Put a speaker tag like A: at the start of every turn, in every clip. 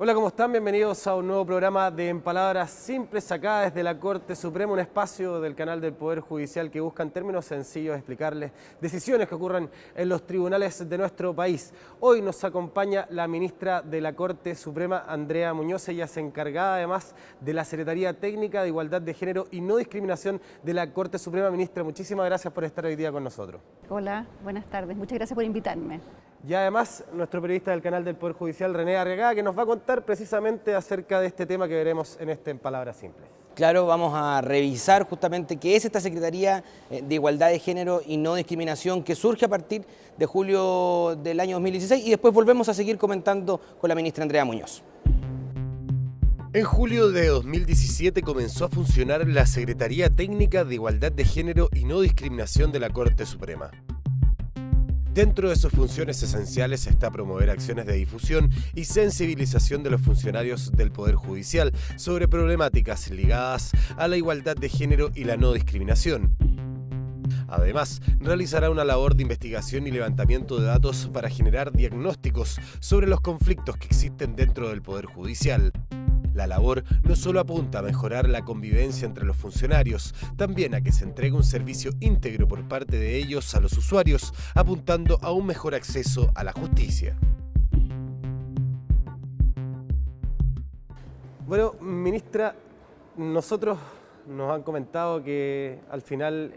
A: Hola, ¿cómo están? Bienvenidos a un nuevo programa de En Palabras Simples, acá desde la Corte Suprema, un espacio del canal del Poder Judicial que busca en términos sencillos explicarles decisiones que ocurren en los tribunales de nuestro país. Hoy nos acompaña la ministra de la Corte Suprema, Andrea Muñoz. Ella es encargada además de la Secretaría Técnica de Igualdad de Género y No Discriminación de la Corte Suprema. Ministra, muchísimas gracias por estar hoy día con nosotros.
B: Hola, buenas tardes. Muchas gracias por invitarme.
A: Y además, nuestro periodista del canal del Poder Judicial, René Arriagada, que nos va a contar precisamente acerca de este tema que veremos en En Palabras Simples.
C: Claro, vamos a revisar justamente qué es esta Secretaría de Igualdad de Género y No Discriminación que surge a partir de julio del año 2016 y después volvemos a seguir comentando con la ministra Andrea Muñoz.
A: En julio de 2017 comenzó a funcionar la Secretaría Técnica de Igualdad de Género y No Discriminación de la Corte Suprema. Dentro de sus funciones esenciales está promover acciones de difusión y sensibilización de los funcionarios del Poder Judicial sobre problemáticas ligadas a la igualdad de género y la no discriminación. Además, realizará una labor de investigación y levantamiento de datos para generar diagnósticos sobre los conflictos que existen dentro del Poder Judicial. La labor no solo apunta a mejorar la convivencia entre los funcionarios, también a que se entregue un servicio íntegro por parte de ellos a los usuarios, apuntando a un mejor acceso a la justicia. Bueno, ministra, nosotros nos han comentado que al final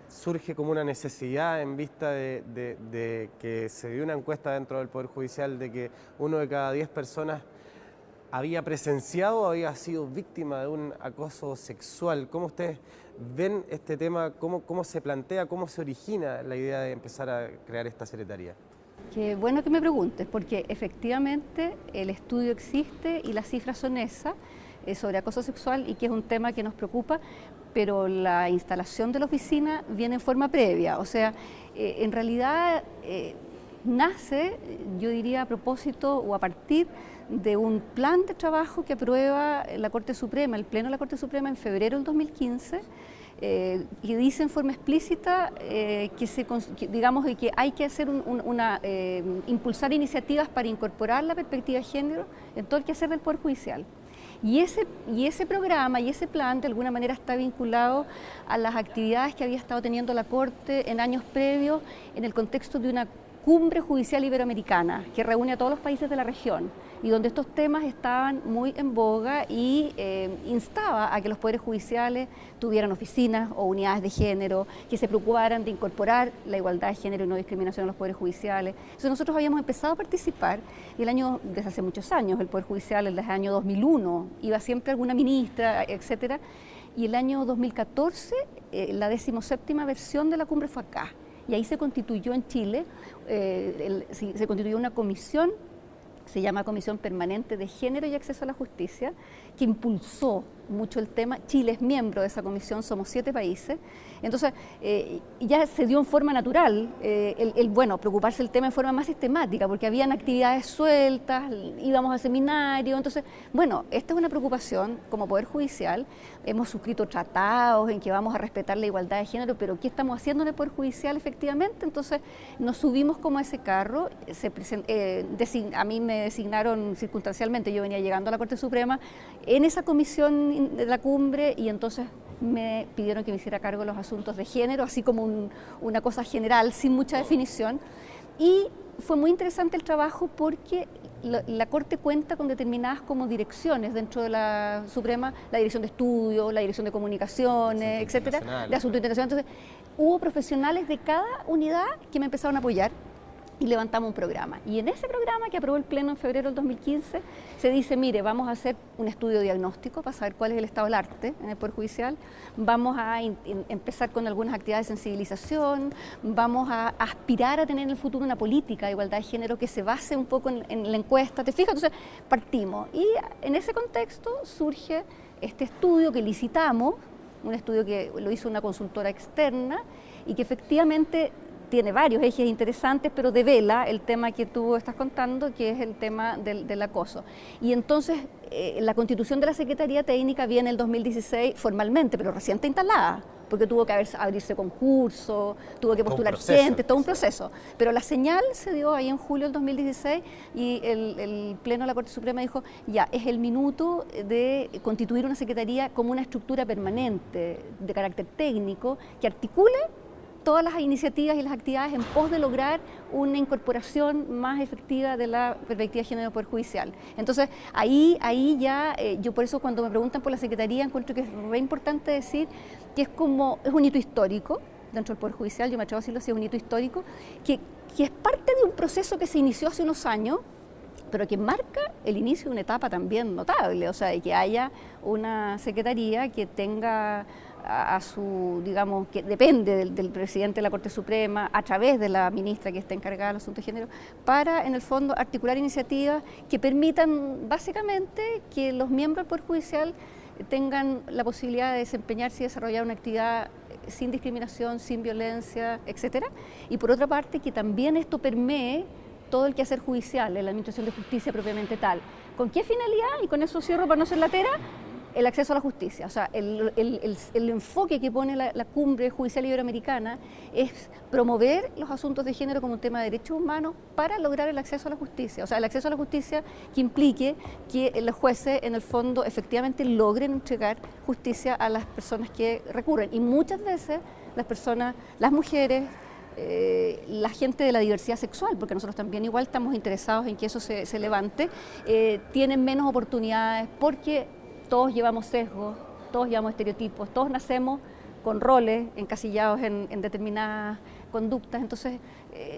A: surge como una necesidad en vista de que se dio una encuesta dentro del Poder Judicial de que 1 de cada 10 personas había presenciado, había sido víctima de un acoso sexual. ¿Cómo ustedes ven este tema? ¿Cómo se plantea, cómo se origina la idea de empezar a crear esta secretaría?
B: Qué bueno que me preguntes, porque efectivamente el estudio existe y las cifras son esas sobre acoso sexual y que es un tema que nos preocupa, pero la instalación de la oficina viene en forma previa. O sea, en realidad nace, yo diría, a propósito o a partir de un plan de trabajo que aprueba la Corte Suprema, el Pleno de la Corte Suprema en febrero del 2015, y dice en forma explícita que hay que hacer impulsar iniciativas para incorporar la perspectiva de género en todo el quehacer del Poder Judicial. Y ese programa y ese plan de alguna manera está vinculado a las actividades que había estado teniendo la Corte en años previos en el contexto de una cumbre judicial iberoamericana que reúne a todos los países de la región y donde estos temas estaban muy en boga y instaba a que los poderes judiciales tuvieran oficinas o unidades de género, que se preocuparan de incorporar la igualdad de género y no discriminación en los poderes judiciales. Entonces nosotros habíamos empezado a participar y desde hace muchos años, el Poder Judicial desde el año 2001, iba siempre alguna ministra, etcétera, y el año 2014 la 17ª versión de la cumbre fue acá. Y ahí se constituyó en Chile, se constituyó una comisión, se llama Comisión Permanente de Género y Acceso a la Justicia, que impulsó mucho el tema. Chile es miembro de esa comisión, somos 7 países. Entonces, ya se dio en forma natural preocuparse del tema en forma más sistemática, porque habían actividades sueltas, íbamos a seminarios. Entonces, esta es una preocupación como Poder Judicial. Hemos suscrito tratados en que vamos a respetar la igualdad de género, pero ¿qué estamos haciendo en el Poder Judicial efectivamente? Entonces, nos subimos como a ese carro. A mí me designaron circunstancialmente, yo venía llegando a la Corte Suprema en esa comisión de la cumbre y entonces me pidieron que me hiciera cargo de los asuntos de género, así como una cosa general, sin mucha definición. Y fue muy interesante el trabajo porque la Corte cuenta con determinadas como direcciones dentro de la Suprema, la Dirección de Estudios, la Dirección de Comunicaciones, etcétera, de Asuntos Internacionales. Entonces, hubo profesionales de cada unidad que me empezaron a apoyar y levantamos un programa. Y en ese programa que aprobó el Pleno en febrero del 2015, se dice, mire, vamos a hacer un estudio diagnóstico para saber cuál es el estado del arte en el Poder Judicial, vamos a empezar con algunas actividades de sensibilización, vamos a aspirar a tener en el futuro una política de igualdad de género que se base un poco en la encuesta, ¿te fijas? Entonces partimos. Y en ese contexto surge este estudio que licitamos, un estudio que lo hizo una consultora externa y que efectivamente tiene varios ejes interesantes, pero devela el tema que tú estás contando, que es el tema del acoso. Y entonces la constitución de la Secretaría Técnica viene el 2016 formalmente, pero recién está instalada, porque tuvo que abrirse concurso, tuvo que postular gente, todo un proceso. Pero la señal se dio ahí en julio del 2016 y el Pleno de la Corte Suprema dijo, ya, es el minuto de constituir una secretaría como una estructura permanente de carácter técnico que articule todas las iniciativas y las actividades en pos de lograr una incorporación más efectiva de la perspectiva de género poder judicial. Entonces, ahí ya, yo por eso cuando me preguntan por la Secretaría encuentro que es re importante decir que es un hito histórico dentro del Poder Judicial, yo me atrevo a decirlo así, es un hito histórico, que es parte de un proceso que se inició hace unos años, pero que marca el inicio de una etapa también notable, o sea, de que haya una Secretaría que tenga a su, digamos, que depende del presidente de la Corte Suprema, a través de la ministra que está encargada de los asuntos de género, para, en el fondo, articular iniciativas que permitan, básicamente, que los miembros del Poder Judicial tengan la posibilidad de desempeñarse y desarrollar una actividad sin discriminación, sin violencia, etcétera. Y por otra parte, que también esto permee todo el quehacer judicial, en la administración de justicia propiamente tal. ¿Con qué finalidad? Y con eso cierro para no ser latera. El acceso a la justicia, o sea, el enfoque que pone la Cumbre Judicial Iberoamericana es promover los asuntos de género como un tema de derechos humanos para lograr el acceso a la justicia, o sea, el acceso a la justicia que implique que los jueces en el fondo efectivamente logren entregar justicia a las personas que recurren, y muchas veces las mujeres, la gente de la diversidad sexual, porque nosotros también igual estamos interesados en que eso se levante, tienen menos oportunidades porque todos llevamos sesgos, todos llevamos estereotipos, todos nacemos con roles encasillados en determinadas conductas, entonces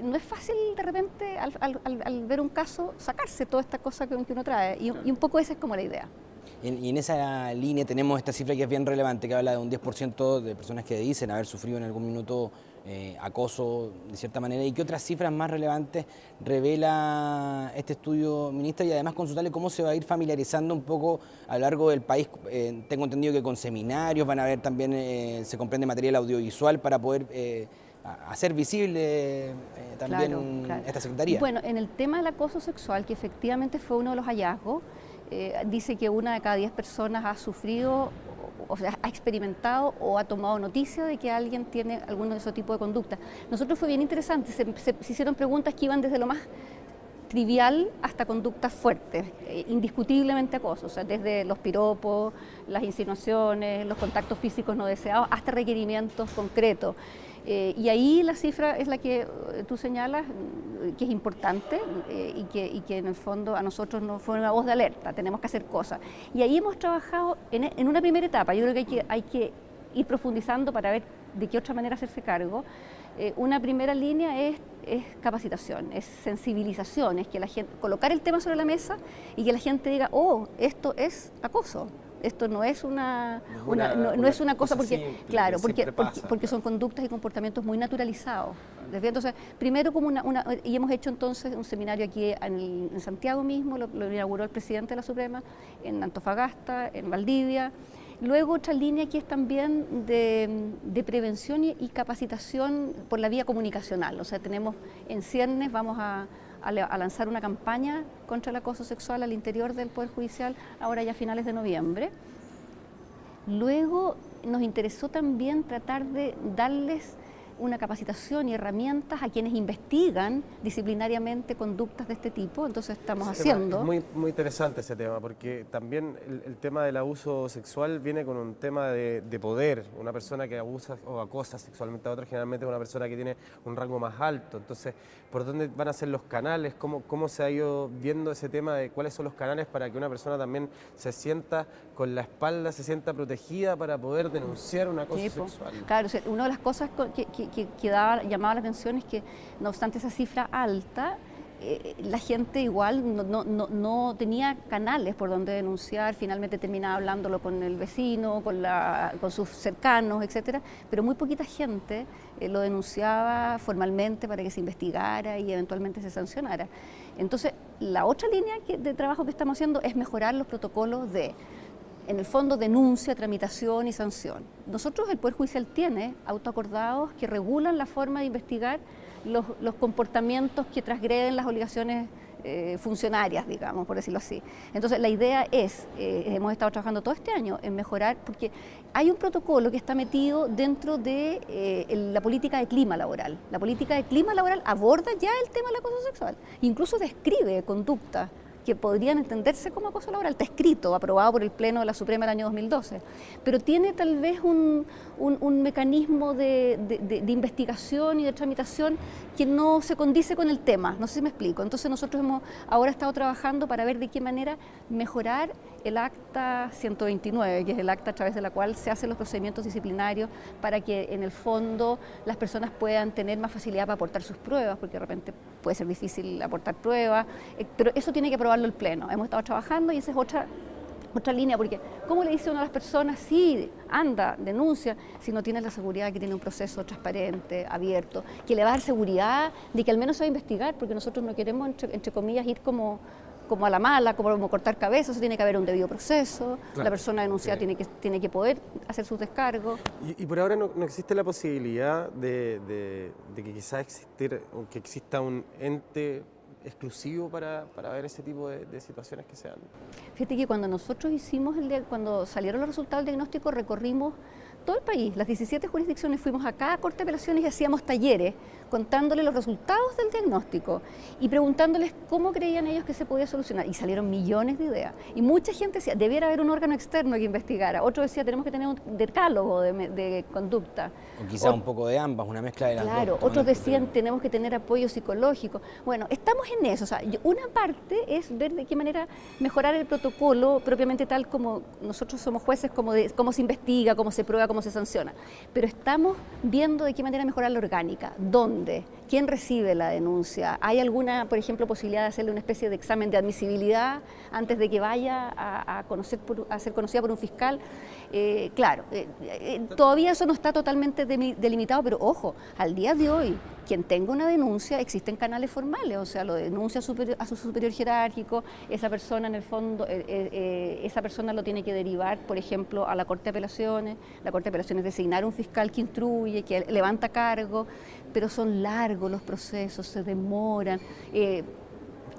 B: no es fácil de repente al ver un caso sacarse toda esta cosa que uno trae, y un poco esa es como la idea.
C: Y en esa línea tenemos esta cifra que es bien relevante, que habla de un 10% de personas que dicen haber sufrido en algún minuto acoso de cierta manera. ¿Y qué otras cifras más relevantes revela este estudio, ministra? Y además consultarle cómo se va a ir familiarizando un poco a lo largo del país. Tengo entendido que con seminarios van a haber también, se comprende material audiovisual para poder hacer visible también claro. Esta secretaría.
B: Bueno, en el tema del acoso sexual, que efectivamente fue uno de los hallazgos, dice que 1 de cada 10 personas ha sufrido, o sea, ha experimentado o ha tomado noticia de que alguien tiene alguno de esos tipos de conductas. Nosotros fue bien interesante, se hicieron preguntas que iban desde lo más trivial hasta conductas fuertes, indiscutiblemente acoso, o sea, desde los piropos, las insinuaciones, los contactos físicos no deseados, hasta requerimientos concretos. Y ahí la cifra es la que tú señalas, que es importante y que en el fondo a nosotros nos fue una voz de alerta, tenemos que hacer cosas. Y ahí hemos trabajado en una primera etapa, yo creo que hay que ir profundizando para ver de qué otra manera hacerse cargo. Una primera línea es capacitación, es sensibilización, es que la gente, colocar el tema sobre la mesa y que la gente diga, oh, esto es acoso. Esto no es una cosa porque, simple, claro, porque son conductas y comportamientos muy naturalizados. Entonces, primero y hemos hecho entonces un seminario aquí en Santiago mismo, lo inauguró el presidente de la Suprema, en Antofagasta, en Valdivia. Luego otra línea que es también de prevención y capacitación por la vía comunicacional. O sea, tenemos en ciernes, vamos a lanzar una campaña contra el acoso sexual al interior del Poder Judicial, ahora ya a finales de noviembre. Luego nos interesó también tratar de darles una capacitación y herramientas a quienes investigan disciplinariamente conductas de este tipo, entonces estamos haciendo...
A: Es muy interesante ese tema, porque también el tema del abuso sexual viene con un tema de poder. Una persona que abusa o acosa sexualmente a otra generalmente es una persona que tiene un rango más alto, entonces, ¿por dónde van a ser los canales? ¿Cómo se ha ido viendo ese tema de cuáles son los canales para que una persona también se sienta con la espalda, se sienta protegida para poder denunciar un acoso sexual?
B: Claro, o sea, una de las cosas que llamaba la atención es que, no obstante esa cifra alta, la gente igual no tenía canales por donde denunciar, finalmente terminaba hablándolo con el vecino, con sus cercanos, etcétera, pero muy poquita gente lo denunciaba formalmente para que se investigara y eventualmente se sancionara. Entonces, la otra línea de trabajo que estamos haciendo es mejorar los protocolos de en el fondo denuncia, tramitación y sanción. Nosotros, el Poder Judicial tiene autoacordados que regulan la forma de investigar los comportamientos que transgreden las obligaciones funcionarias, digamos, por decirlo así. Entonces, la idea es, hemos estado trabajando todo este año en mejorar, porque hay un protocolo que está metido dentro de la política de clima laboral. La política de clima laboral aborda ya el tema del acoso sexual, incluso describe conductas que podrían entenderse como acoso laboral. Está escrito, aprobado por el Pleno de la Suprema el año 2012, pero tiene tal vez un mecanismo de investigación y de tramitación que no se condice con el tema, no sé si me explico. Entonces nosotros hemos ahora estado trabajando para ver de qué manera mejorar el acta 129, que es el acta a través de la cual se hacen los procedimientos disciplinarios para que en el fondo las personas puedan tener más facilidad para aportar sus pruebas, porque de repente puede ser difícil aportar pruebas, pero eso tiene que aprobarlo el Pleno. Hemos estado trabajando y esa es otra línea, porque ¿cómo le dice uno a las personas, sí, anda, denuncia, si no tiene la seguridad de que tiene un proceso transparente, abierto, que le va a dar seguridad de que al menos se va a investigar, porque nosotros no queremos, entre comillas, ir como a la mala, como cortar cabezas, tiene que haber un debido proceso, claro. La persona denunciada tiene que poder hacer sus descargos.
A: Y por ahora no existe la posibilidad de que quizás exista un ente exclusivo para ver ese tipo de situaciones que se dan.
B: Fíjate que cuando nosotros cuando salieron los resultados del diagnóstico, recorrimos todo el país, las 17 jurisdicciones, fuimos a cada corte de apelaciones y hacíamos talleres contándoles los resultados del diagnóstico y preguntándoles cómo creían ellos que se podía solucionar. Y salieron millones de ideas. Y mucha gente decía, debiera haber un órgano externo que investigara. Otro decía, tenemos que tener un decálogo de conducta.
C: O quizá un poco de ambas, una mezcla de las dos.
B: Claro, otros decían, tenemos que tener apoyo psicológico. Bueno, estamos en eso. O sea, una parte es ver de qué manera mejorar el protocolo propiamente tal como nosotros somos jueces, como de cómo se investiga, cómo se prueba, cómo se sanciona. Pero estamos viendo de qué manera mejorar la orgánica. ¿Dónde? ¿Quién recibe la denuncia? ¿Hay alguna, por ejemplo, posibilidad de hacerle una especie de examen de admisibilidad antes de que vaya a ser conocida por un fiscal? Claro, todavía eso no está totalmente delimitado, pero ojo, al día de hoy, quien tenga una denuncia, existen canales formales, o sea, lo denuncia a su superior jerárquico, esa persona en el fondo, esa persona lo tiene que derivar, por ejemplo, a la Corte de Apelaciones. La Corte de Apelaciones designar un fiscal que instruye, que levanta cargo, pero son largos los procesos, se demoran.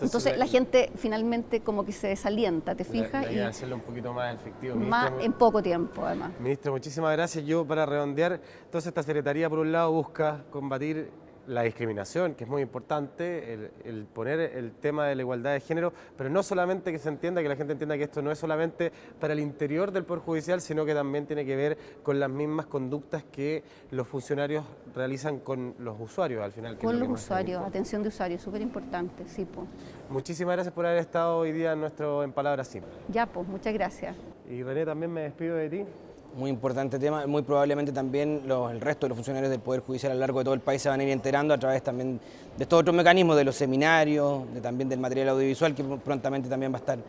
B: Entonces la gente finalmente como que se desalienta, ¿te fijas?
A: Y hacerlo un poquito más efectivo.
B: En poco tiempo, además.
A: Ministro, muchísimas gracias. Yo, para redondear, entonces esta Secretaría, por un lado, busca combatir la discriminación, que es muy importante, el poner el tema de la igualdad de género, pero no solamente que se entienda, que la gente entienda que esto no es solamente para el interior del Poder Judicial, sino que también tiene que ver con las mismas conductas que los funcionarios realizan con los usuarios, al final.
B: Con los usuarios, atención de usuarios, súper importante, sí, pues.
A: Muchísimas gracias por haber estado hoy día en Palabras Simples.
B: Ya, pues, muchas gracias.
A: Y René, también me despido de ti.
C: Muy importante tema, muy probablemente también el resto de los funcionarios del Poder Judicial a lo largo de todo el país se van a ir enterando a través también de estos otros mecanismos, de los seminarios, también del material audiovisual que prontamente también va a estar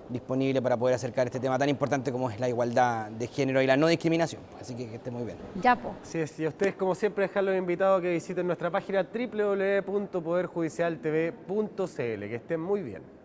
C: disponible para poder acercar este tema tan importante como es la igualdad de género y la no discriminación. Así que esté muy bien.
B: Ya, pues.
A: Sí, y a ustedes, como siempre, dejarlos invitados a que visiten nuestra página www.poderjudicialtv.cl. Que estén muy bien.